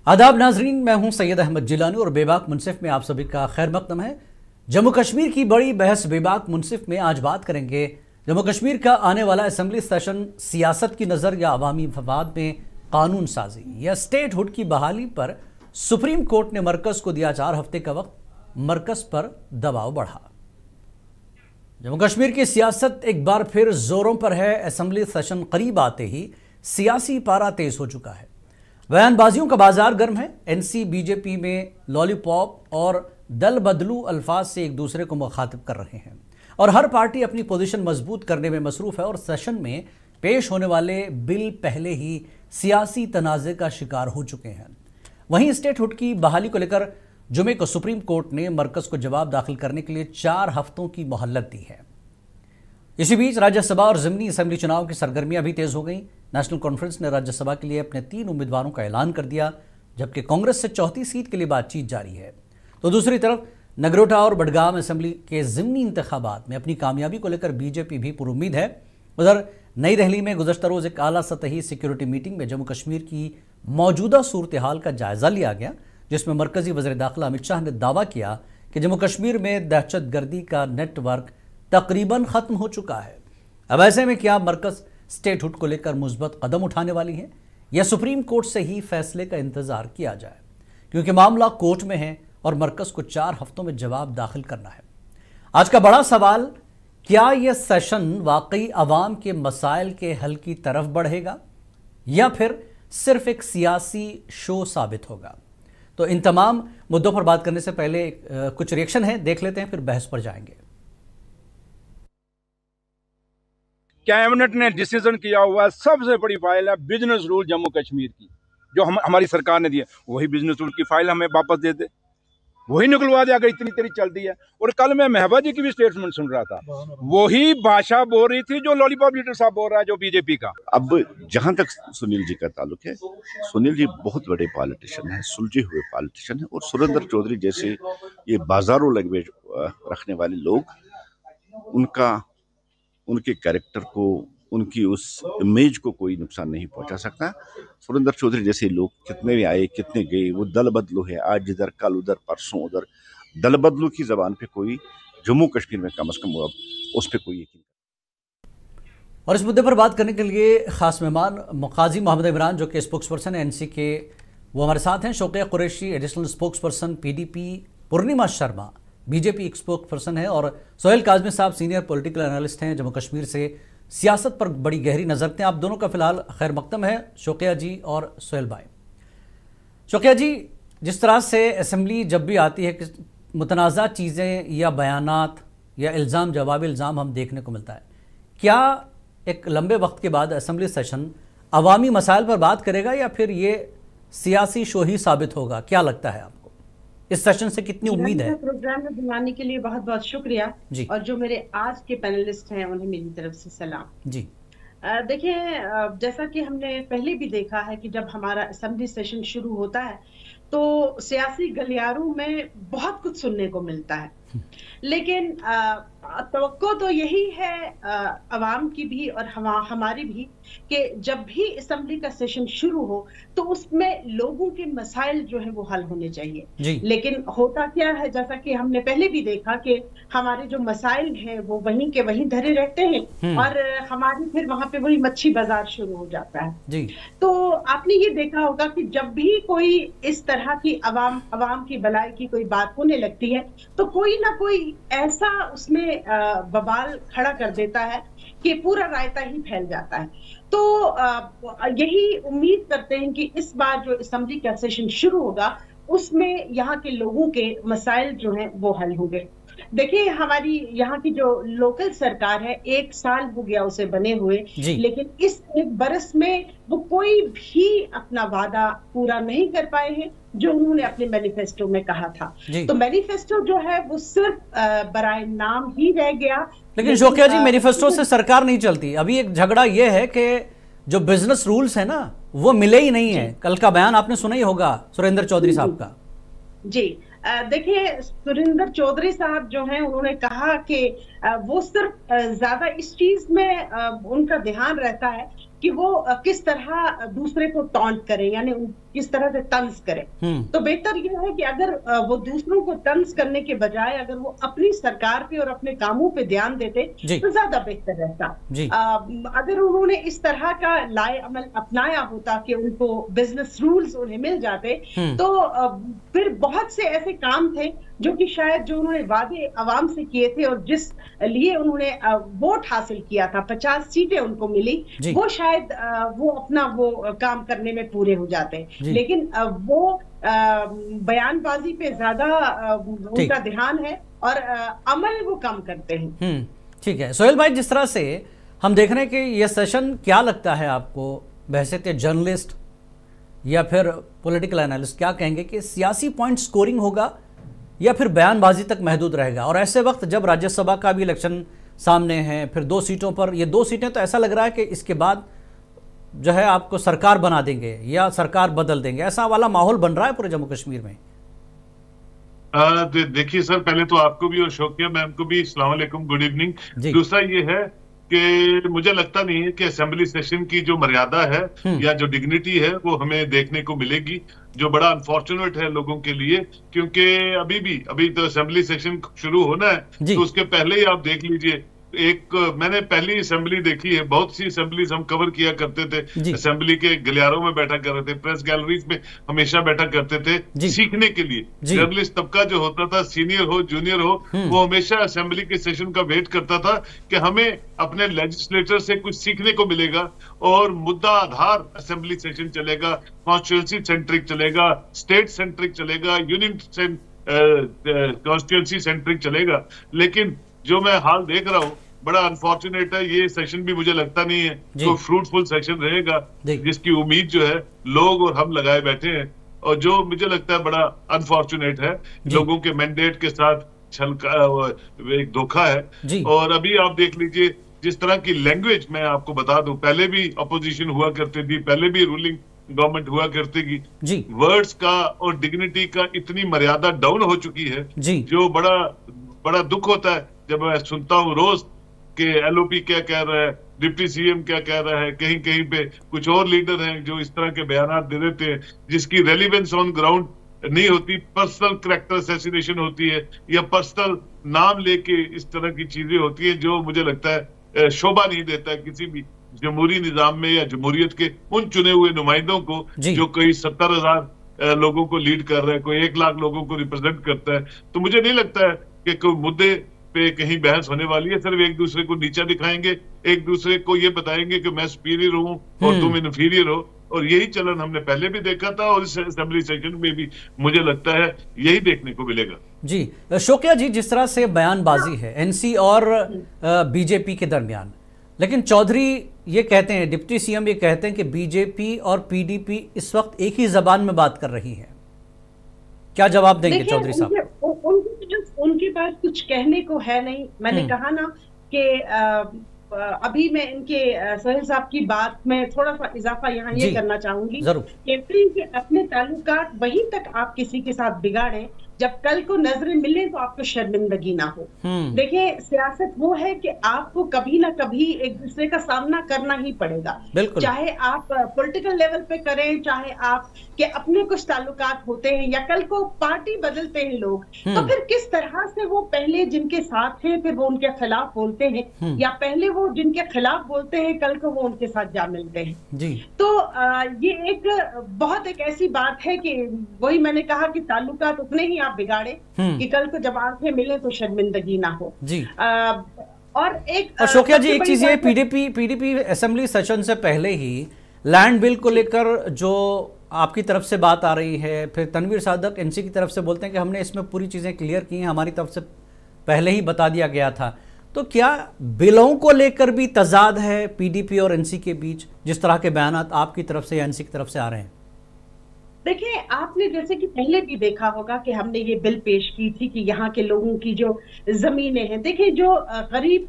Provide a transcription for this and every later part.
आदाब नाजरीन, मैं हूं सैयद अहमद जिलानी और बेबाक मुनसिफ में आप सभी का खैर मकदम है। जम्मू कश्मीर की बड़ी बहस बेबाक मुनसिफ में आज बात करेंगे जम्मू कश्मीर का आने वाला असम्बली सेशन सियासत की नज़र या अवामी मफाद में कानून साजी या स्टेट हुड की बहाली पर सुप्रीम कोर्ट ने मरकज को दिया 4 हफ्ते का वक्त, मरकज पर दबाव बढ़ा। जम्मू कश्मीर की सियासत एक बार फिर जोरों पर है। असम्बली सेशन करीब आते ही सियासी पारा तेज हो चुका है। बयानबाजियों का बाजार गर्म है। एनसी बीजेपी में लॉलीपॉप और दल बदलू अल्फाज से एक दूसरे को मुखातिब कर रहे हैं और हर पार्टी अपनी पोजीशन मजबूत करने में मसरूफ है और सेशन में पेश होने वाले बिल पहले ही सियासी तनाज़े का शिकार हो चुके हैं। वहीं स्टेट हुड की बहाली को लेकर जुमे को सुप्रीम कोर्ट ने मरकज को जवाब दाखिल करने के लिए 4 हफ्तों की मोहलत दी है। इसी बीच राज्यसभा और ज़िमनी असेंबली चुनाव की सरगर्मियां भी तेज हो गई। नेशनल कॉन्फ्रेंस ने राज्यसभा के लिए अपने 3 उम्मीदवारों का ऐलान कर दिया, जबकि कांग्रेस से चौथी सीट के लिए बातचीत जारी है। तो दूसरी तरफ नगरोटा और बडगाम असेंबली के ज़िमनी इंतखाबात में अपनी कामयाबी को लेकर बीजेपी भी पुरुम्मीद है। उधर नई दिल्ली में गुज़श्ता रोज़ एक आला सतही सिक्योरिटी मीटिंग में जम्मू कश्मीर की मौजूदा सूरत हाल का जायजा लिया गया, जिसमें मरकजी वज़ीर दाखिला अमित शाह ने दावा किया कि जम्मू कश्मीर में दहशत गर्दी का नेटवर्क तकरीबन खत्म हो चुका है। अब ऐसे में क्या मरकज स्टेट हुड को लेकर मुस्बत कदम उठाने वाली है या सुप्रीम कोर्ट से ही फैसले का इंतजार किया जाए, क्योंकि मामला कोर्ट में है और मरकज को 4 हफ्तों में जवाब दाखिल करना है। आज का बड़ा सवाल, क्या यह सेशन वाकई अवाम के मसाइल के हल की तरफ बढ़ेगा या फिर सिर्फ एक सियासी शो साबित होगा। तो इन तमाम मुद्दों पर बात करने से पहले कुछ रिएक्शन है, देख लेते हैं, फिर बहस पर जाएंगे। कैबिनेट ने डिसीजन किया हुआ सबसे बड़ी फाइल है बिजनेस रूल जम्मू कश्मीर की, जो हमारी सरकार ने दिया। वही बिजनेस रूल की फाइल हमें वापस दे दे, वही निकलवा दे अगर इतनी तेरी चलती है। और कल मैं महबूबा जी की भी स्टेटमेंट सुन रहा था, वही भाषा बोल रही थी जो लॉलीपॉप लीडर साहब बोल रहा है, जो बीजेपी का। अब जहां तक सुनील जी का ताल्लुक है, सुनील जी बहुत बड़े पॉलिटिशियन है, सुलझे हुए पॉलिटिशियन है। और सुरेंद्र चौधरी जैसे ये बाजारों लैंग्वेज रखने वाले लोग, उनके कैरेक्टर को, उनकी उस इमेज को कोई नुकसान नहीं पहुंचा सकता। सुरेंद्र चौधरी जैसे लोग कितने भी आए कितने गए, वो दल बदलू है, आज इधर कल उधर परसों उधर। दल बदलू की जबान पे कोई जम्मू कश्मीर में कम से कम उस पर कोई यकीन। और इस मुद्दे पर बात करने के लिए खास मेहमान मुकाजी मोहम्मद इमरान, जो कि स्पोक्स पर्सन है एनसी के, वो हमारे साथ हैं। Shaukiya Qureshi additional spokesperson PDP, Purnima Sharma BJP एक स्पोक्स पर्सन है और सोहेल काजमी साहब सीनियर पॉलिटिकल एनालिस्ट हैं, जम्मू कश्मीर से सियासत पर बड़ी गहरी नजर रखते हैं। आप दोनों का फिलहाल खैर मकदम है, शौकिया जी और सोहेल भाई। शौकिया जी, जिस तरह से असेंबली जब भी आती है कि मुतनाज़ा चीज़ें या बयानात या इल्ज़ाम जवाब इल्ज़ाम हम देखने को मिलता है, क्या एक लंबे वक्त के बाद असेंबली सेशन अवामी मसाइल पर बात करेगा या फिर ये सियासी शो ही साबित होगा? क्या लगता है आपको, इस सेशन से कितनी उम्मीद है? प्रोग्राम में बुलाने के लिए बहुत बहुत शुक्रिया जी। और जो मेरे आज के पैनलिस्ट हैं उन्हें मेरी तरफ से सलाम जी। देखिए, जैसा कि हमने पहले भी देखा है कि जब हमारा असेंबली सेशन शुरू होता है तो सियासी गलियारों में बहुत कुछ सुनने को मिलता है, लेकिन तवक्को तो यही है अवाम की भी और हमारी भी कि जब भी असेंबली का सेशन शुरू हो तो उसमें लोगों के मसाइल जो है वो हल होने चाहिए। लेकिन होता क्या है, जैसा कि हमने पहले भी देखा कि हमारे जो मसाइल हैं वो वहीं के वहीं धरे रहते हैं और हमारी फिर वहां पे वही मच्छी बाजार शुरू हो जाता है। तो आपने ये देखा होगा कि जब भी कोई इस तरह की अवाम की भलाई की कोई बात होने लगती है तो कोई ना कोई ऐसा उसमें बवाल खड़ा कर देता है कि पूरा रायता ही फैल जाता है। तो यही उम्मीद करते हैं कि इस बार जो असेंबली का सेशन शुरू होगा उसमें यहाँ के लोगों के मसाइल जो हैं वो हल होंगे। देखिए, हमारी यहाँ की जो लोकल सरकार है 1 साल हो गया उसे बने हुए, लेकिन इस 1 बरस में वो कोई भी अपना वादा पूरा नहीं कर पाए हैं जो उन्होंने अपने मैनिफेस्टो में कहा था। तो मैनिफेस्टो जो है वो सिर्फ बराए नाम ही रह गया। लेकिन शौकिया जी, मैनिफेस्टो से सरकार नहीं चलती। अभी एक झगड़ा ये है कि जो बिजनेस रूल्स है ना वो मिले ही नहीं है। कल का बयान आपने सुना ही होगा सुरेंद्र चौधरी साहब का। जी, देखिए, सुरेंद्र चौधरी साहब जो हैं उन्होंने कहा कि वो सिर्फ ज्यादा इस चीज में उनका ध्यान रहता है कि वो किस तरह दूसरे को टॉन्ट करें, यानी किस तरह से तंज करें। तो बेहतर यह है कि अगर वो दूसरों को तंज करने के बजाय अगर वो अपनी सरकार पे और अपने कामों पे ध्यान देते तो ज्यादा बेहतर रहता। अगर उन्होंने इस तरह का लाए अमल अपनाया होता कि उनको बिजनेस रूल्स उन्हें मिल जाते तो फिर बहुत से ऐसे काम थे जो कि शायद जो उन्होंने वादे आवाम से किए थे और जिस लिए उन्होंने वोट हासिल किया था, 50 सीटें उनको मिली, वो शायद वो अपना वो काम करने में पूरे हो जाते। लेकिन वो बयानबाजी पे ज्यादा उनका ध्यान है और अमल वो कम करते हैं। ठीक है सोहेल भाई, जिस तरह से हम देख रहे हैं कि यह सेशन क्या लगता है आपको, बहैसियत जर्नलिस्ट या फिर पॉलिटिकल एनालिस्ट, क्या कहेंगे कि सियासी पॉइंट स्कोरिंग होगा या फिर बयानबाजी तक महदूद रहेगा? और ऐसे वक्त जब राज्यसभा का भी इलेक्शन सामने है, फिर 2 सीटों पर, ये 2 सीटें तो ऐसा लग रहा है कि इसके बाद जो है आपको सरकार बना देंगे या सरकार बदल देंगे, ऐसा वाला माहौल बन रहा है पूरे जम्मू कश्मीर में। देखिए सर, पहले तो आपको भी और शौकिया मैम को भी अस्सलाम वालेकुम, गुड इवनिंग। दूसरा ये है कि मुझे लगता नहीं है कि असेंबली सेशन की जो मर्यादा है या जो डिग्निटी है वो हमें देखने को मिलेगी, जो बड़ा अनफॉर्चुनेट है लोगों के लिए, क्योंकि अभी तो असेंबली सेशन शुरू होना है। तो उसके पहले ही आप देख लीजिए, मैंने पहली असेंबली देखी है, बहुत सी असेंबलीज हम कवर किया करते थे, असेंबली के गलियारों में बैठा कर रहे थे, प्रेस गैलरीज में हमेशा बैठा करते थे सीखने के लिए। जर्नलिस्ट तबका जो होता था, सीनियर हो जूनियर हो, वो हमेशा असेंबली के सेशन का वेट करता था कि हमें अपने लेजिस्लेटर से कुछ सीखने को मिलेगा। और मुद्दा आधार असेंबली सेशन चलेगा, कॉन्स्टिट्यूंसी सेंट्रिक चलेगा, स्टेट सेंट्रिक चलेगा, यूनियन कॉन्स्टिट्यूंसी सेंट्रिक चलेगा। लेकिन जो मैं हाल देख रहा हूँ बड़ा अनफॉर्चुनेट है, ये सेशन भी मुझे लगता नहीं है तो फ्रूटफुल सेशन रहेगा, जिसकी उम्मीद जो है लोग और हम लगाए बैठे हैं, और जो मुझे लगता है बड़ा अनफॉर्चुनेट है, लोगों के मैंडेट के साथ एक धोखा है। और अभी आप देख लीजिए जिस तरह की लैंग्वेज, मैं आपको बता दूं, पहले भी अपोजिशन हुआ करती थी, पहले भी रूलिंग गवर्नमेंट हुआ करती थी, वर्ड्स का और डिग्निटी का इतनी मर्यादा डाउन हो चुकी है, जो बड़ा दुख होता है जब मैं सुनता हूँ रोज कि एलओपी क्या कह रहा है, डिप्टी सीएम क्या कह रहा है, कहीं कहीं पे कुछ और लीडर हैं जो इस तरह के बयान दे देते हैं जिसकी रेलिवेंस ऑन ग्राउंड नहीं होती, पर्सनल कैरेक्टर असैसिनेशन होती है या पर्सनल नाम लेके इस तरह की चीजें होती है, जो मुझे लगता है शोभा नहीं देता है किसी भी जमहूरी निजाम में या जमहूरियत के उन चुने हुए नुमाइंदों को जो कई 70,000 लोगों को लीड कर रहा है, कोई 1 लाख लोगों को रिप्रेजेंट करता है। तो मुझे नहीं लगता है कि कोई मुद्दे पे कहीं बहस होने वाली है। सिर्फ एक दूसरे को नीचा दिखाएंगे, एक दूसरे को ये बताएंगे कि मैं सुपीरियर हूँ और तुम इन्फीरियर हो, और यही चलन हमने पहले भी देखा था और इस असेंबली सेशन में भी मुझे लगता है यही देखने को मिलेगा। जी शौकिया जी, जिस तरह से बयानबाजी है एनसी और बीजेपी के दरमियान, लेकिन चौधरी ये कहते हैं, डिप्टी सीएम ये कहते हैं कि बीजेपी और पीडीपी इस वक्त एक ही जबान में बात कर रही है, क्या जवाब देंगे चौधरी साहब? उनके पास कुछ कहने को है नहीं। मैंने कहा ना कि अभी मैं इनके सोहेल साहब की बात में थोड़ा सा इजाफा यहाँ ये करना चाहूंगी कि अपने ताल्लुकात वहीं तक आप किसी के साथ बिगाड़े जब कल को नजरें मिले तो आपको शर्मिंदगी ना हो। देखिए, सियासत वो है कि आपको कभी ना कभी एक दूसरे का सामना करना ही पड़ेगा, चाहे आप पॉलिटिकल लेवल पे करें, चाहे आप के अपने कुछ ताल्लुकात होते हैं या कल को पार्टी बदलते हैं लोग, तो फिर किस तरह से वो पहले जिनके साथ हैं फिर वो उनके खिलाफ बोलते हैं, या पहले वो जिनके खिलाफ बोलते हैं कल को वो उनके साथ जा मिलते हैं। तो ये एक बहुत एक ऐसी बात है कि वही मैंने कहा कि ताल्लुकात उतने ही आप बिगाड़े कि कल को जब आंखें मिले तो शर्मिंदगी ना हो। और शौकिया जी, एक चीज ये, पीडीपी असेंबली सेशन से पहले ही लैंड बिल को लेकर जो आपकी तरफ से बात आ रही है, फिर तनवीर सादक एनसी की तरफ से बोलते हैं कि हमने इसमें पूरी चीजें क्लियर की हैं, हमारी तरफ से पहले ही बता दिया गया था। तो क्या बिलों को लेकर भी तजाद है पीडीपी और एनसी के बीच, जिस तरह के बयान आपकी तरफ से या एनसी की तरफ से आ रहे हैं? देखिए, आपने जैसे कि पहले भी देखा होगा कि हमने ये बिल पेश की थी कि यहाँ के लोगों की जो जमीनें हैं, देखिए जो गरीब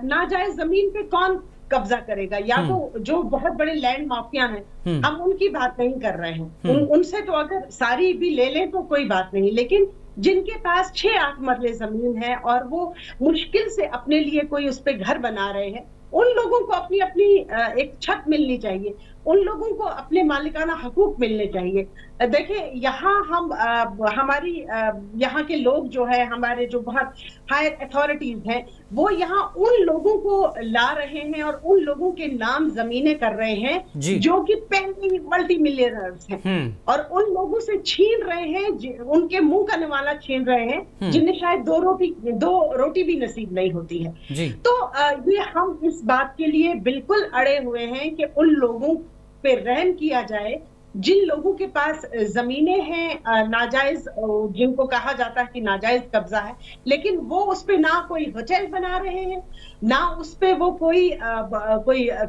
नाजायज जमीन पे कौन कब्जा करेगा, या तो जो बहुत बड़े लैंड माफिया हैं, हम उनकी बात नहीं कर रहे हैं, उनसे तो अगर सारी भी ले लें तो कोई बात नहीं, लेकिन जिनके पास 6-8 मरले जमीन है और वो मुश्किल से अपने लिए कोई उस पे घर बना रहे हैं, उन लोगों को अपनी अपनी एक छत मिलनी चाहिए। उन लोगों को अपने मालिकाना हकूक मिलने चाहिए। देखिए यहाँ हम हमारी यहाँ के लोग जो है, हमारे जो बहुत हायर अथॉरिटीज हैं, वो यहाँ उन लोगों को ला रहे हैं और उन लोगों के नाम जमीनें कर रहे हैं जो कि पहले मल्टी मिलियनर्स हैं, और उन लोगों से छीन रहे हैं, उनके मुंह का निवाला छीन रहे हैं, जिन्हें शायद दो रोटी भी नसीब नहीं होती है। तो ये हम इस बात के लिए बिल्कुल अड़े हुए हैं कि उन लोगों पे रहम किया जाए जिन लोगों के पास जमीनें हैं नाजायज, जिनको कहा जाता है कि नाजायज कब्जा है, लेकिन वो उस पे ना कोई होटल बना रहे हैं, ना उस पे वो कोई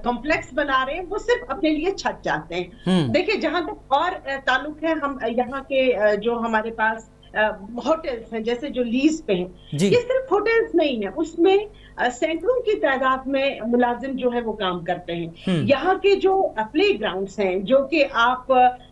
कॉम्प्लेक्स बना रहे हैं, वो सिर्फ अपने लिए छत चाहते हैं। देखिए जहां तक और ताल्लुक है, हम यहाँ के जो हमारे पास होटल्स हैं, जैसे जो लीज पे हैं, ये सिर्फ होटल्स नहीं है, उसमें सैकड़ों की तादाद में मुलाजिम जो है वो काम करते हैं। यहाँ के जो प्ले ग्राउंड्स हैं, जो कि आप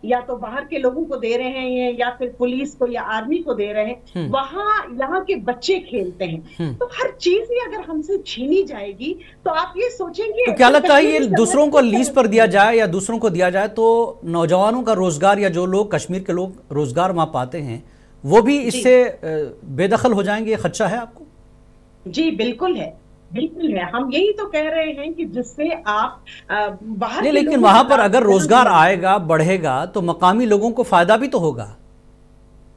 या तो बाहर के लोगों को दे रहे हैं या फिर पुलिस को या आर्मी को दे रहे हैं, वहाँ यहाँ के बच्चे खेलते हैं। तो हर चीज ही अगर हमसे छीनी जाएगी तो आप ये सोचेंगे। तो क्या लगता है ये दूसरों को लीज पर दिया जाए या दूसरों को दिया जाए तो नौजवानों का रोजगार, या जो लोग कश्मीर के लोग रोजगार वहां पाते हैं, वो भी इससे बेदखल हो जाएंगे? खदशा है आपको? जी बिल्कुल है, बिल्कुल है। हम यही तो कह रहे हैं कि जिससे आप बाहर नहीं, लेकिन वहां पर अगर रोजगार आएगा, बढ़ेगा, तो मकामी लोगों को फायदा भी तो होगा।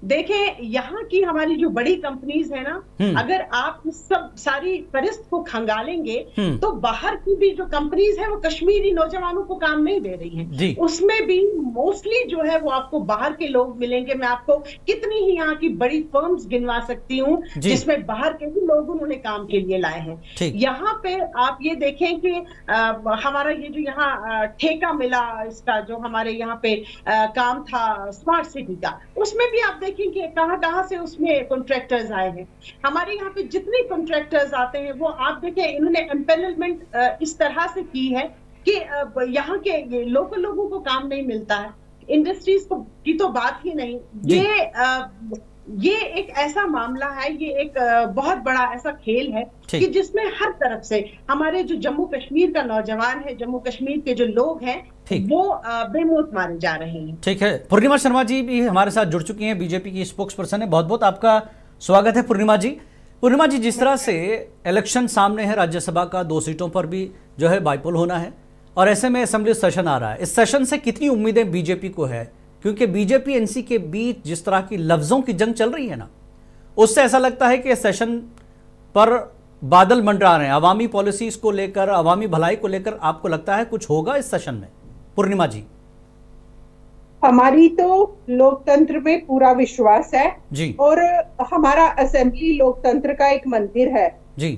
देखें यहाँ की हमारी जो बड़ी कंपनीज है ना, अगर आप सब सारी फरिस्त को खंगालेंगे तो बाहर की भी जो कंपनीज है वो कश्मीरी नौजवानों को काम नहीं दे रही हैं। उसमें भी मोस्टली जो है वो आपको बाहर के लोग मिलेंगे। मैं आपको कितनी ही यहाँ की बड़ी फर्म्स गिनवा सकती हूँ जिसमें बाहर के भी लोग उन्होंने काम के लिए लाए हैं। यहाँ पे आप ये देखें कि हमारा ये जो यहाँ ठेका मिला इसका, जो हमारे यहाँ पे काम था स्मार्ट सिटी का, उसमें भी आप कि कहां से उसमें कॉन्ट्रैक्टर्स आए हैं। हमारे यहाँ पे जितने कॉन्ट्रैक्टर्स आते हैं वो आप देखें, इन्होंने एम्पेनलमेंट इस तरह से की है कि यहाँ के लोकल लोगों को काम नहीं मिलता है, इंडस्ट्रीज की तो बात ही नहीं। ये एक ऐसा मामला है, ये एक बहुत बड़ा ऐसा खेल है कि जिसमें हर तरफ से हमारे जो जम्मू कश्मीर का नौजवान है, जम्मू कश्मीर के जो लोग हैं, वो बेमौत मारे जा रहे हैं। ठीक है, पूर्णिमा शर्मा जी भी हमारे साथ जुड़ चुकी हैं, बीजेपी की स्पोक्स पर्सन है। बहुत बहुत आपका स्वागत है पूर्णिमा जी। पूर्णिमा जी, जिस तरह से इलेक्शन सामने है, राज्यसभा का 2 सीटों पर भी जो है बाइपोल होना है, और ऐसे में असेंबली सेशन आ रहा है, इस सेशन से कितनी उम्मीदें बीजेपी को है? क्योंकि बीजेपी एनसी के बीच जिस तरह की लफ्जों की जंग चल रही है ना, उससे ऐसा लगता है कि सेशन पर बादल मंडरा रहे हैं। अवामी पॉलिसीज को लेकर, अवामी भलाई को लेकर आपको लगता है कुछ होगा इस सेशन में? पूर्णिमा जी। हमारी तो लोकतंत्र में पूरा विश्वास है जी, और हमारा असेंबली लोकतंत्र का एक मंदिर है जी,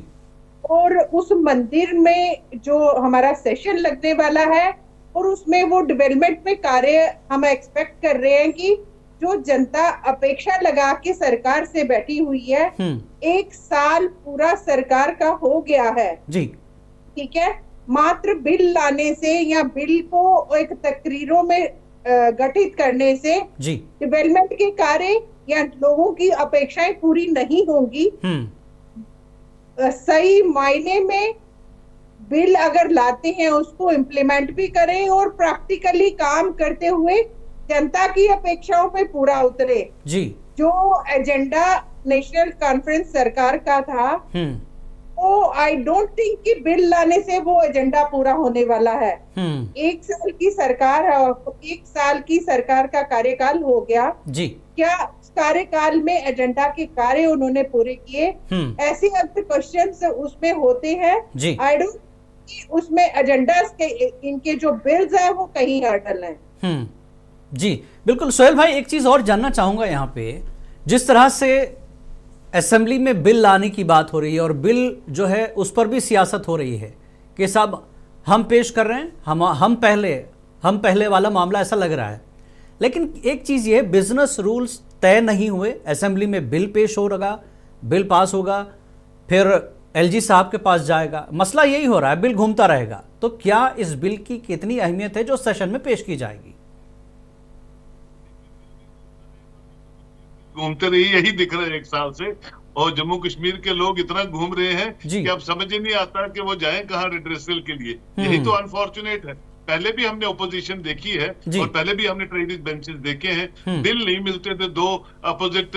और उस मंदिर में जो हमारा सेशन लगने वाला है और उसमें वो डेवलपमेंट में कार्य हम एक्सपेक्ट कर रहे हैं कि जो जनता अपेक्षा लगा के सरकार से बैठी हुई है, 1 साल पूरा सरकार का हो गया है जी, ठीक है। मात्र बिल लाने से या बिल को एक तकरीरों में गठित करने से जी डेवलपमेंट के कार्य या लोगों की अपेक्षाएं पूरी नहीं होंगी। सही मायने में बिल अगर लाते हैं उसको इम्प्लीमेंट भी करें और प्रैक्टिकली काम करते हुए जनता की अपेक्षाओं पे पूरा उतरे जी। जो एजेंडा नेशनल कॉन्फ्रेंस सरकार का था, वो आई डोंट थिंक कि बिल लाने से वो एजेंडा पूरा होने वाला है। 1 साल की सरकार, 1 साल की सरकार का कार्यकाल हो गया जी। क्या कार्यकाल में एजेंडा के कार्य उन्होंने पूरे किए? ऐसे क्वेश्चन उसमें होते हैं। आई डोंट कि उसमें एजेंडास के इनके जो बिल्स है वो कहीं हर्डल हैं। जी बिल्कुल। सोहेल भाई, एक चीज और जानना चाहूंगा यहाँ पे, जिस तरह से असेंबली में बिल लाने की बात हो रही है और बिल जो है उस पर भी सियासत हो रही है कि साहब हम पेश कर रहे हैं, हम पहले वाला मामला ऐसा लग रहा है। लेकिन एक चीज ये, बिजनेस रूल्स तय नहीं हुए, असेंबली में बिल पेश होगा, बिल पास होगा, फिर एलजी साहब के पास जाएगा, मसला यही हो रहा है, बिल घूमता रहेगा। तो क्या इस बिल की कितनी अहमियत है जो सेशन में पेश की जाएगी? घूमते रही, यही दिख रहा है 1 साल से, और जम्मू कश्मीर के लोग इतना घूम रहे हैं कि अब समझ ही नहीं आता कि वो जाएं कहां रिड्रेसल के लिए। यही तो अनफॉर्चुनेट है। पहले भी हमने ओपोजिशन देखी है और पहले भी हमने ट्रेनिंग बेंचेस देखे हैं, बिल नहीं मिलते थे दो अपोजिट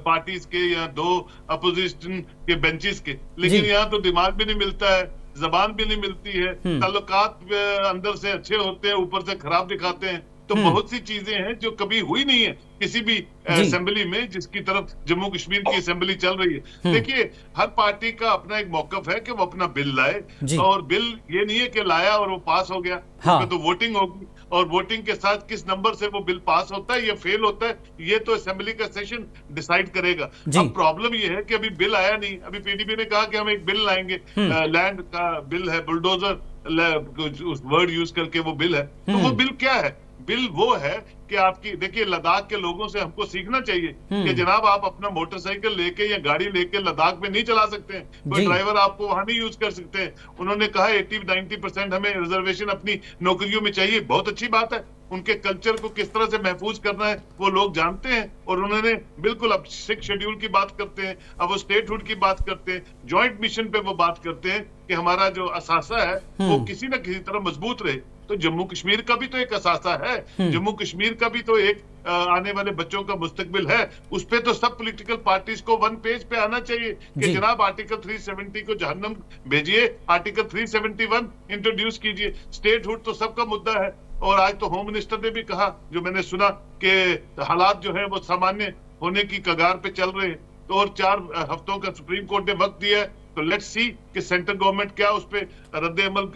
पार्टीज के या दो अपोजिशन के बेंचेस के, लेकिन यहाँ तो दिमाग भी नहीं मिलता है, जबान भी नहीं मिलती है, ताल्लुकात अंदर से अच्छे होते हैं, ऊपर से खराब दिखाते हैं। तो बहुत सी चीजें हैं जो कभी हुई नहीं है किसी भी असेंबली में, जिसकी तरफ जम्मू कश्मीर की असेंबली चल रही है। देखिए, हर पार्टी का अपना एक मौकफ है कि वो अपना बिल लाए, और बिल ये नहीं है कि लाया और वो पास हो गया, तो वोटिंग होगी, और वोटिंग के साथ किस नंबर से वो बिल पास होता है या फेल होता है, ये तो असेंबली का सेशन डिसाइड करेगा। अब प्रॉब्लम ये है कि अभी बिल आया नहीं। अभी पीडीपी ने कहा कि हम एक बिल लाएंगे, लैंड का बिल है, बुलडोजर उस वर्ड यूज करके वो बिल है। तो वो बिल क्या है? बिल वो है कि आपकी, देखिए, लद्दाख के लोगों से हमको सीखना चाहिए कि जनाब आप अपना मोटरसाइकिल लेके या गाड़ी लेके लद्दाख में नहीं चला सकते हैं, कोई ड्राइवर आपको वहां नहीं यूज कर सकते हैं। उन्होंने कहा 80-90% हमें रिजर्वेशन अपनी नौकरियों में चाहिए, बहुत अच्छी बात है। उनके कल्चर को किस तरह से महफूज करना है वो लोग जानते हैं, और उन्होंने बिल्कुल, अब 6 शेड्यूल की बात करते हैं, अब वो स्टेटहुड की बात करते हैं, ज्वाइंट मिशन पे वो बात करते हैं कि हमारा जो असासा है वो किसी न किसी तरह मजबूत रहे। तो जम्मू कश्मीर का भी तो एक असासा है, जम्मू कश्मीर का भी तो एक आने वाले बच्चों का मुस्तकबिल है। उस पे तो सब पॉलिटिकल पार्टीज को वन पेज पे आना चाहिए कि जनाब आर्टिकल 370 को जहन्नम भेजिए, आर्टिकल 371 इंट्रोड्यूस कीजिए। स्टेटहुड तो सबका मुद्दा है, और आज तो होम मिनिस्टर ने भी कहा, जो मैंने सुना, कि हालात जो है वो सामान्य होने की कगार पे चल रहे हैं, तो और 4 हफ्तों का सुप्रीम कोर्ट ने वक्त दिया है। तो लेट्स सी कि सेंट्रल गवर्नमेंट क्या उस पे रद्द अमल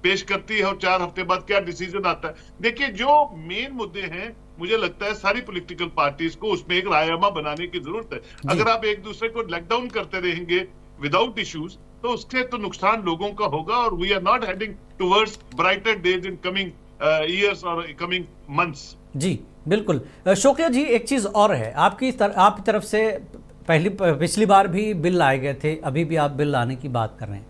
पेश करती है और 4 हफ्ते बाद क्या डिसीजन आता है। देखिए, जो मेन मुद्दे हैं, मुझे लगता है सारी पॉलिटिकल पार्टीज को उसमें एक रायनामा बनाने की जरूरत है। अगर आप एक दूसरे को लॉकडाउन करते रहेंगे विदाउट इश्यूज, तो उससे तो नुकसान लोगों का होगा, और we are not heading towards brighter days in coming years और कमिंग मंथ्स। जी बिल्कुल। शोकिया जी, एक चीज और है, आपकी तरफ से पिछली बार भी बिल लाए गए थे, अभी भी आप बिल लाने की बात कर रहे हैं,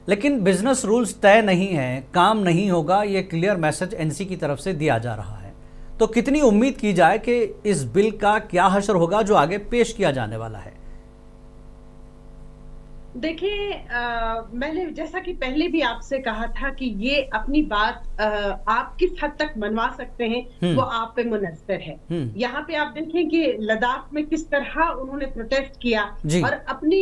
लेकिन बिजनेस रूल्स तय नहीं है, काम नहीं होगा, ये क्लियर मैसेज एनसी की तरफ से दिया जा रहा है। तो कितनी उम्मीद की जाए कि इस बिल का क्या हशर होगा जो आगे पेश किया जाने वाला है? देखिए, मैंने जैसा कि पहले भी आपसे कहा था कि ये अपनी बात आप किस हद तक मनवा सकते हैं वो आप पे मुनस्तर है। यहाँ पे आप देखें कि लद्दाख में किस तरह उन्होंने प्रोटेस्ट किया और अपनी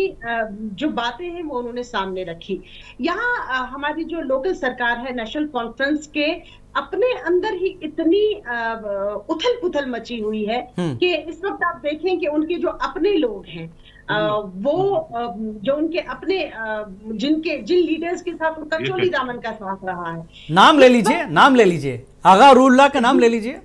जो बातें हैं वो उन्होंने सामने रखी। यहाँ हमारी जो लोकल सरकार है, नेशनल कॉन्फ्रेंस के अपने अंदर ही इतनी उथल पुथल मची हुई है कि इस वक्त आप देखें कि उनके जो अपने लोग हैं, वो जो उनके अपने जिन लीडर्स के साथ उनका चोली दामन का साथ रहा है, नाम ले लीजिए, आगा रूल्ला का नाम ले लीजिए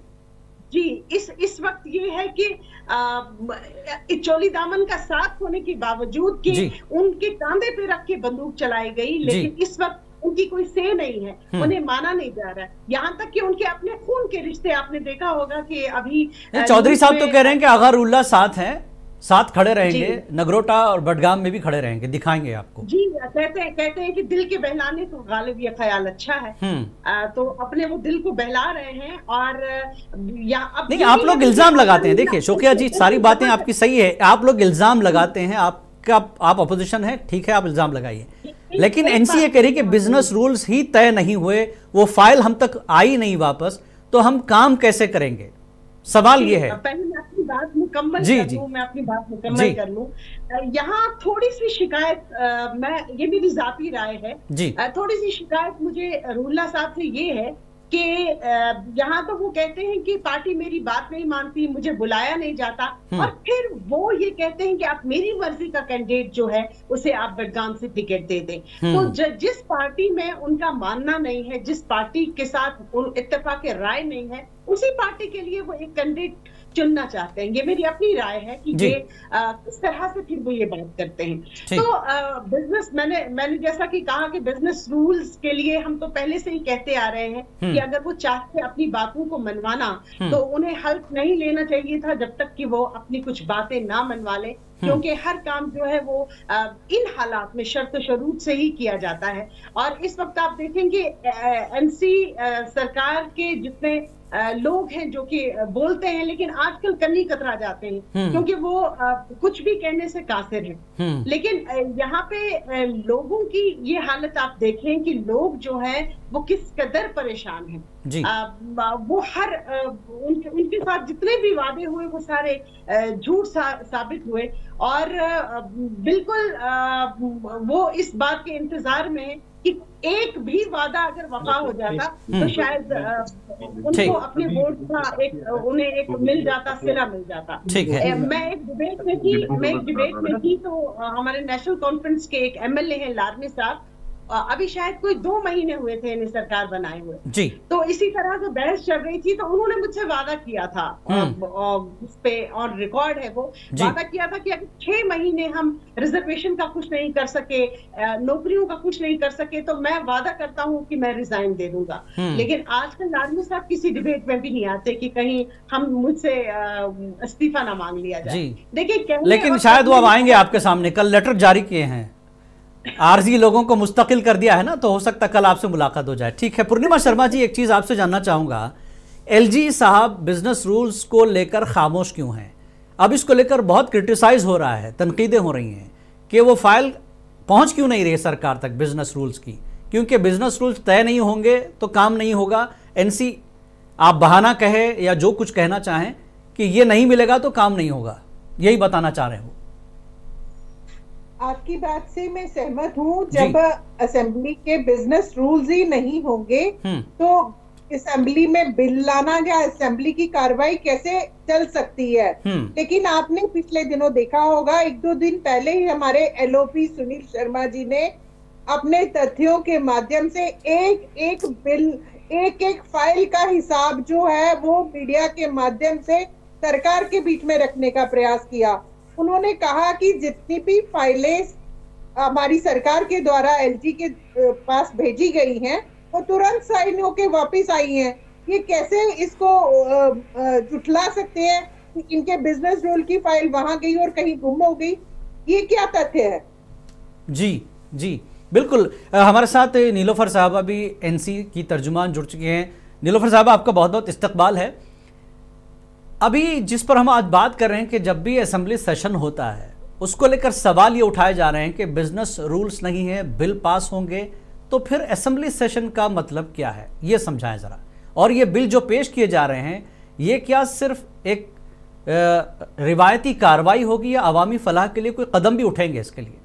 जी। इस वक्त ये है कि चोली दामन का साथ होने के बावजूद कि उनके कांधे पे रख के बंदूक चलाई गई, लेकिन इस वक्त उनकी कोई से नहीं है, उन्हें माना नहीं जा रहा है। यहाँ तक कि उनके अपने खून के रिश्ते, आपने देखा होगा कि अभी चौधरी साहब तो कह रहे हैं कि आगा रूल्ला साथ खड़े रहेंगे, नगरोटा और बडगाम में भी खड़े रहेंगे, दिखाएंगे आपको। जी, कहते हैं कि दिल के बहलाने को गालिब ये ख्याल अच्छा है। तो अपने वो दिल को बहला रहे हैं, और नहीं, आप लोग इल्जाम लगाते हैं। देखिए शोकिया जी, सारी बातें आपकी सही है, आप लोग इल्जाम लगाते हैं, आप अपोजिशन है, ठीक है, आप इल्जाम लगाइए, लेकिन एनसीए कह रही कि बिजनेस रूल्स ही तय नहीं हुए, वो फाइल हम तक आई नहीं वापस, तो हम काम कैसे करेंगे? सवाल ये है। पहले मैं अपनी बात मुकम्मल कर लूं। यहाँ थोड़ी सी शिकायत, ये मेरी जाती राय है, थोड़ी सी शिकायत मुझे रूल्ला साहब से ये है कि यहाँ तो वो कहते हैं कि पार्टी मेरी बात नहीं मानती, मुझे बुलाया नहीं जाता, और फिर वो ये कहते हैं कि आप मेरी मर्जी का कैंडिडेट जो है उसे आप बडगाम से टिकट दे दें। तो जिस पार्टी में उनका मानना नहीं है, जिस पार्टी के साथ इत्तेफाक राय नहीं है, उसी पार्टी के लिए वो एक कैंडिडेट चुनना चाहते हैं। ये मेरी अपनी राय है कि ये किस तरह से फिर वो ये बात करते हैं। तो बिजनेस, मैंने जैसा कि कहा कि बिजनेस रूल्स के लिए हम तो पहले से ही कहते आ रहे हैं कि अगर वो चाहते अपनी बातों को मनवाना, तो उन्हें हल्फ नहीं लेना चाहिए था जब तक कि वो अपनी कुछ बातें ना मनवा ले, क्योंकि हर काम जो है वो इन हालात में शर्त शरूत से ही किया जाता है। और इस वक्त आप देखेंगे एनसी सरकार के जितने लोग हैं जो कि बोलते हैं, लेकिन आजकल कन्नी कतरा जाते हैं, क्योंकि वो कुछ भी कहने से कासिर हैं। लेकिन यहाँ पे लोगों की ये हालत आप देखें कि लोग जो है वो किस कदर परेशान है। वो हर उनके साथ जितने भी वादे हुए वो सारे झूठ साबित हुए, और बिल्कुल वो इस बात के इंतजार में कि एक भी वादा अगर वफा हो जाता तो शायद उनको अपने वोट का उन्हें एक मिल जाता, सिला मिल जाता। मैं एक डिबेट में थी तो हमारे नेशनल कॉन्फ्रेंस के एक MLA हैं लारमी साहब, अभी शायद कोई 2 महीने हुए थे इन्हें सरकार बनाए हुए जी। तो इसी तरह से बहस चल रही थी, तो उन्होंने मुझसे वादा किया था, उस पे ऑन रिकॉर्ड है वो वादा किया था कि अगर 6 महीने हम रिजर्वेशन का कुछ नहीं कर सके, नौकरियों का कुछ नहीं कर सके, तो मैं वादा करता हूँ कि मैं रिजाइन दे दूंगा। लेकिन आजकल लालमी साहब किसी डिबेट में भी नहीं आते कि कहीं हम मुझसे इस्तीफा ना मांग लिया जाए। देखिए, लेकिन शायद वो अब आएंगे आपके सामने, कल लेटर जारी किए हैं, आरजी लोगों को मुस्तकिल कर दिया है ना, तो हो सकता है कल आपसे मुलाकात हो जाए। ठीक है पूर्णिमा शर्मा जी, एक चीज आपसे जानना चाहूंगा, LG साहब बिजनेस रूल्स को लेकर खामोश क्यों हैं? अब इसको लेकर बहुत क्रिटिसाइज हो रहा है, तनकीदें हो रही हैं कि वो फाइल पहुंच क्यों नहीं रही सरकार तक बिजनेस रूल्स की, क्योंकि बिजनेस रूल्स तय नहीं होंगे तो काम नहीं होगा। NC आप बहाना कहे या जो कुछ कहना चाहें कि ये नहीं मिलेगा तो काम नहीं होगा, यही बताना चाह रहे हो? आपकी बात से मैं सहमत हूँ। जब असेंबली के बिजनेस रूल्स ही नहीं होंगे तो असेंबली में बिल लाना या असेंबली की कार्रवाई कैसे चल सकती है। लेकिन आपने पिछले दिनों देखा होगा, 1-2 दिन पहले ही हमारे LOP सुनील शर्मा जी ने अपने तथ्यों के माध्यम से एक बिल, एक फाइल का हिसाब जो है वो मीडिया के माध्यम से सरकार के बीच में रखने का प्रयास किया। उन्होंने कहा कि जितनी भी फाइलें हमारी सरकार के द्वारा LG के पास भेजी गई हैं वो तुरंत साइन होके वापस आई हैं। ये कैसे इसको जुटला सकते हैं कि इनके बिजनेस रूल की फाइल वहां गई और कहीं गुम हो गई? ये क्या तथ्य है? जी जी बिल्कुल। हमारे साथ नीलोफर साहबा भी NC की तर्जुमान जुड़ चुके हैं। नीलोफर साहबा, आपका बहुत बहुत इस्तकबाल है। अभी जिस पर हम आज बात कर रहे हैं कि जब भी असेंबली सेशन होता है उसको लेकर सवाल ये उठाए जा रहे हैं कि बिजनेस रूल्स नहीं है, बिल पास होंगे तो फिर असेंबली सेशन का मतलब क्या है, ये समझाएं जरा। और ये बिल जो पेश किए जा रहे हैं ये क्या सिर्फ एक रिवायती कार्रवाई होगी या अवामी फलाह के लिए कोई कदम भी उठेंगे इसके लिए?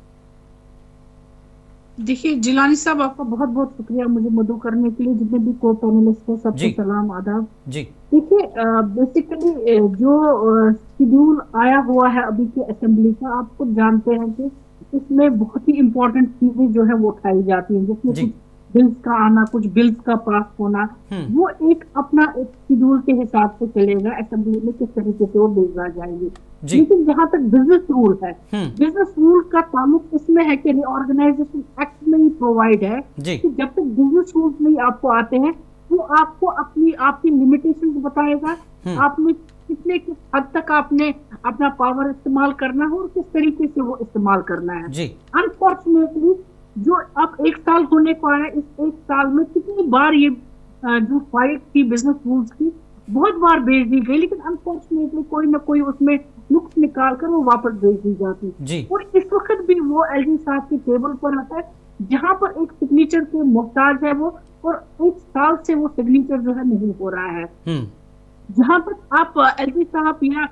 देखिए जिलानी साहब, आपका बहुत बहुत शुक्रिया मुझे मदू करने के लिए। जितने भी को पैनलिस्ट हैं सबको सलाम आदाब जी। देखिए बेसिकली जो शेड्यूल आया हुआ है अभी के असेंबली का, आप खुद जानते हैं कि इसमें बहुत ही इम्पोर्टेंट चीजें जो है वो उठाई जाती हैं, जिसमें कुछ बिल्स का आना, कुछ बिल्स का पास होना, वो एक अपना एक शेड्यूल के हिसाब से चलेगा असेंबली में, किस तरीके से वो भेजा जाएंगे। लेकिन जहां तक बिजनेस रूल है, बिजनेस रूल का ताल्लुक इसमें है कि रिऑर्गेनाइजेशन एक्ट में ही प्रोवाइड है कि जब तक बिजनेस रूल नहीं आपको आते हैं वो आपको आपकी लिमिटेशंस बताएगा, आपने कितने हद तक आपने अपना पावर इस्तेमाल करना है और किस तरीके से वो इस्तेमाल करना है। अनफॉर्चुनेटली जो अब 1 साल होने को आया, इस 1 साल में कितनी बार ये जो फाइट थी बिजनेस रूल्स की बहुत बार भेज दी गई, लेकिन अनफॉर्चुनेटली कोई ना कोई उसमें नुक्स निकाल कर वो वापस भेज दी जाती। और इस वक्त भी वो LG साहब के टेबल पर आता है जहां पर एक सिग्नेचर के मोहताज है वो, और 1 साल से वो सिग्नेचर जो है नहीं हो रहा है। जहां पर आप LG साहब या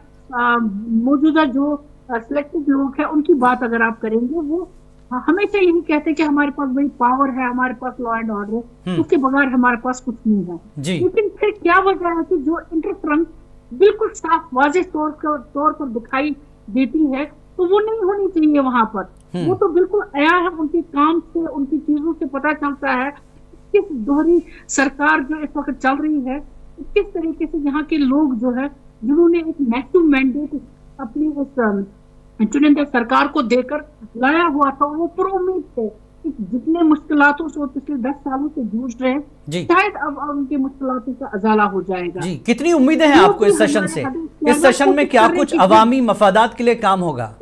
मौजूदा जो सिलेक्टेड लोग हैं उनकी बात अगर आप करेंगे, वो हमेशा यही कहते हैं कि हमारे पास बड़ी पावर है, हमारे पास लॉ एंड ऑर्डर है, उसके बगैर हमारे पास कुछ नहीं है। लेकिन फिर क्या वजह है कि जो इंटरफ्रंट बिल्कुल साफ वाज़ेह तौर पर दिखाई देती है तो वो नहीं होनी चाहिए वहां पर। वो तो बिल्कुल आया है, उनके काम से, उनकी चीजों से पता चलता है किस दोहरी सरकार जो इस वक्त चल रही है, किस तरीके से यहाँ के लोग जो है जिन्होंने एक मैसिव मैंडेट अपनी उस चुनिंदा सरकार को देकर लाया हुआ था, वो पुरुम्मीद थे कि जितने मुश्किलातों से वो पिछले 10 सालों से जूझ रहे हैं शायद अब उनकी मुश्किलातों का अजाला हो जाएगा। जी, कितनी उम्मीदें हैं आपको इस सेशन से? इस सेशन में क्या कुछ अवामी मफादात के लिए काम होगा?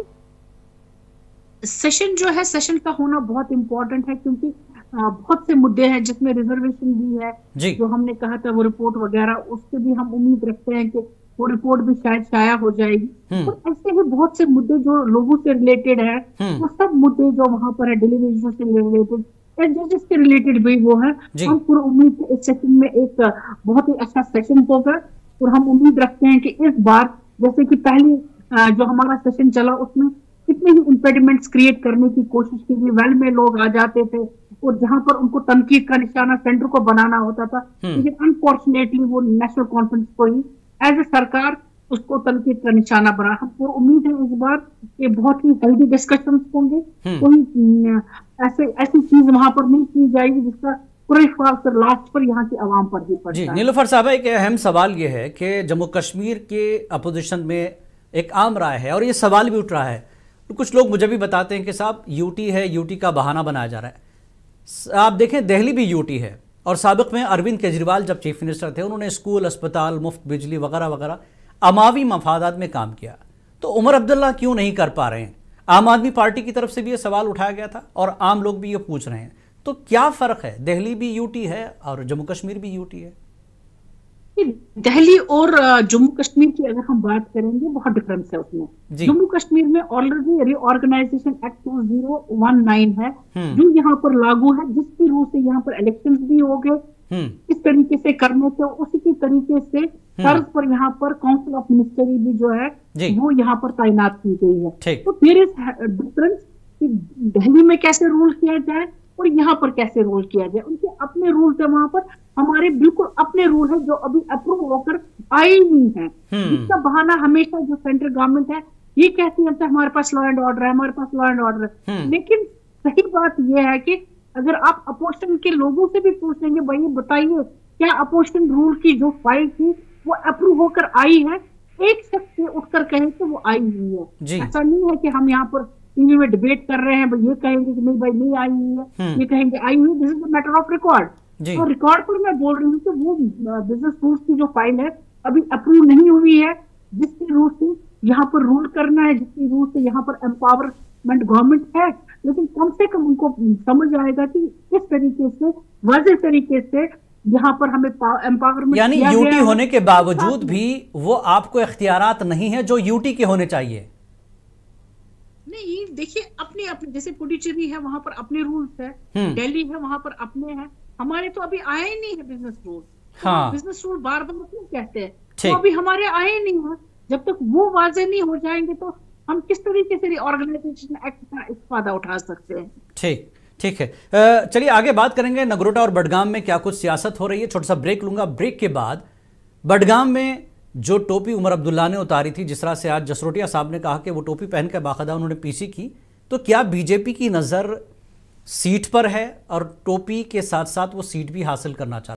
सेशन जो है, सेशन का होना बहुत इम्पोर्टेंट है क्योंकि बहुत से मुद्दे हैं जिसमें रिजर्वेशन भी है, जो हमने कहा था वो रिपोर्ट वगैरह, उससे भी हम उम्मीद रखते हैं कि वो रिपोर्ट भी शायद शाया हो जाएगी। और ऐसे ही बहुत से मुद्दे जो लोगों से रिलेटेड है, वो सब मुद्दे जो वहां पर है डेलीवेशन से रिलेटेड, एसडीजीज के रिलेटेड भी वो है। हम पूरी उम्मीद है इस सेशन में एक बहुत ही अच्छा सेशन होगा और हम उम्मीद रखते हैं कि इस बार जैसे कि पहले जो हमारा सेशन चला उसमें कितने ही इम्पेडिमेंट्स क्रिएट करने की कोशिश की गई, वेल में लोग आ जाते थे और जहां पर उनको तनकीद का निशाना सेंटर को बनाना होता था, लेकिन अनफॉर्चुनेटली वो नेशनल कॉन्फ्रेंस को ही एज ए सरकार उसको तनकीद का निशाना बना। हमको उम्मीद है इस बार ये बहुत ही हेल्दी डिस्कशन होंगे, कोई ऐसी चीज वहां पर नहीं की जाएगी जिसका पूरे फिर लास्ट पर यहाँ की आवाम पर ही पड़ता है। जी नीलूफर साहब, एक अहम सवाल ये है कि जम्मू कश्मीर के अपोजिशन में एक आम राय है और ये सवाल भी उठ रहा है, तो कुछ लोग मुझे भी बताते हैं कि साहब यूटी है, यूटी का बहाना बनाया जा रहा है। आप देखें दिल्ली भी यूटी है और साबिक में अरविंद केजरीवाल जब चीफ मिनिस्टर थे उन्होंने स्कूल, अस्पताल, मुफ्त बिजली वगैरह वगैरह अमावी मफादात में काम किया, तो उमर अब्दुल्ला क्यों नहीं कर पा रहे हैं? आम आदमी पार्टी की तरफ से भी ये सवाल उठाया गया था और आम लोग भी ये पूछ रहे हैं, तो क्या फर्क है? दिल्ली भी यूटी है और जम्मू कश्मीर भी यूटी है। दिल्ली और जम्मू कश्मीर की अगर हम बात करेंगे बहुत डिफरेंस है उसमें। जम्मू कश्मीर में ऑलरेडी रीऑर्गेनाइजेशन एक्ट 2019 है जो यहाँ पर लागू है, जिसकी रूप से यहाँ पर इलेक्शंस भी हो गए। इस तरीके से करने से उसी की तरीके से तर्ज पर यहाँ पर काउंसिल ऑफ मिनिस्टरी भी जो है वो यहाँ पर तैनात की गई है। तो देयर इज डिफरेंस कि दिल्ली में कैसे रूल किया जाए और यहाँ पर कैसे रूल किया जाए। उनके अपने रूल्स है वहां पर, हमारे बिल्कुल अपने रूल है जो अभी अप्रूव होकर आए ही नहीं है, जिसका बहाना हमेशा जो सेंट्रल गवर्नमेंट है ये कहती है हमारे पास लॉ एंड ऑर्डर है, हमारे पास लॉ एंड ऑर्डर है। लेकिन सही बात यह है कि अगर आप अपोजिशन के लोगों से भी पूछेंगे भाई बताइए क्या अपोजिशन रूल की जो फाइल थी वो अप्रूव होकर आई है, एक शख्स से उठकर कहे तो वो आई हुई है। ऐसा नहीं है कि हम यहाँ पर टीवी में डिबेट कर रहे हैं, ये कहेंगे कि नहीं भाई नहीं आई हुई है, ये कहेंगे आई हुई। This is the matter of record. तो रिकॉर्ड पर मैं बोल रही हूँ कि वो बिजनेस रूल्स की जो फाइल है अभी अप्रूव नहीं हुई है, जिसके रूल से यहाँ पर रूल करना है, जिसके रूल से यहाँ पर एम्पावरमेंट गवर्नमेंट है। लेकिन कम से कम उनको समझ आएगा कि किस तरीके से वाज़ेह तरीके से यहाँ पर हमें एम्पावरमेंट, यानी यूटी होने के बावजूद भी वो आपको इख्तियारात नहीं है जो यूटी के होने चाहिए। नहीं देखिए अपने अपने जैसे पुडुचेरी है वहां पर अपने रूल्स है, दिल्ली है वहां पर अपने हैं, हमारे तो अभी आए ही नहीं है बिजनेस रूल। हाँ। बिजनेस रूल बार बार क्यों कहते हैं, तो अभी हमारे आए ही नहीं है। जब तक वो वाज़ेह नहीं हो जाएंगे तो हम किस तरीके से ऑर्गेनाइजेशन एक्ट का इस्तेफादा उठा सकते हैं। ठीक है, चलिए आगे बात करेंगे नगरोटा और बडगाम में क्या कुछ सियासत हो रही है। छोटा सा ब्रेक लूंगा, ब्रेक के बाद बडगाम में जो टोपी उमर अब्दुल्ला ने उतारी थी, जिस तरह से आज जसरोटिया साहब ने कहा कि वो टोपी पहन कर बाकायदा उन्होंने पीसी की, तो क्या बीजेपी की नज़र सीट पर है और टोपी के साथ साथ वो सीट भी हासिल करना चाहते हैं?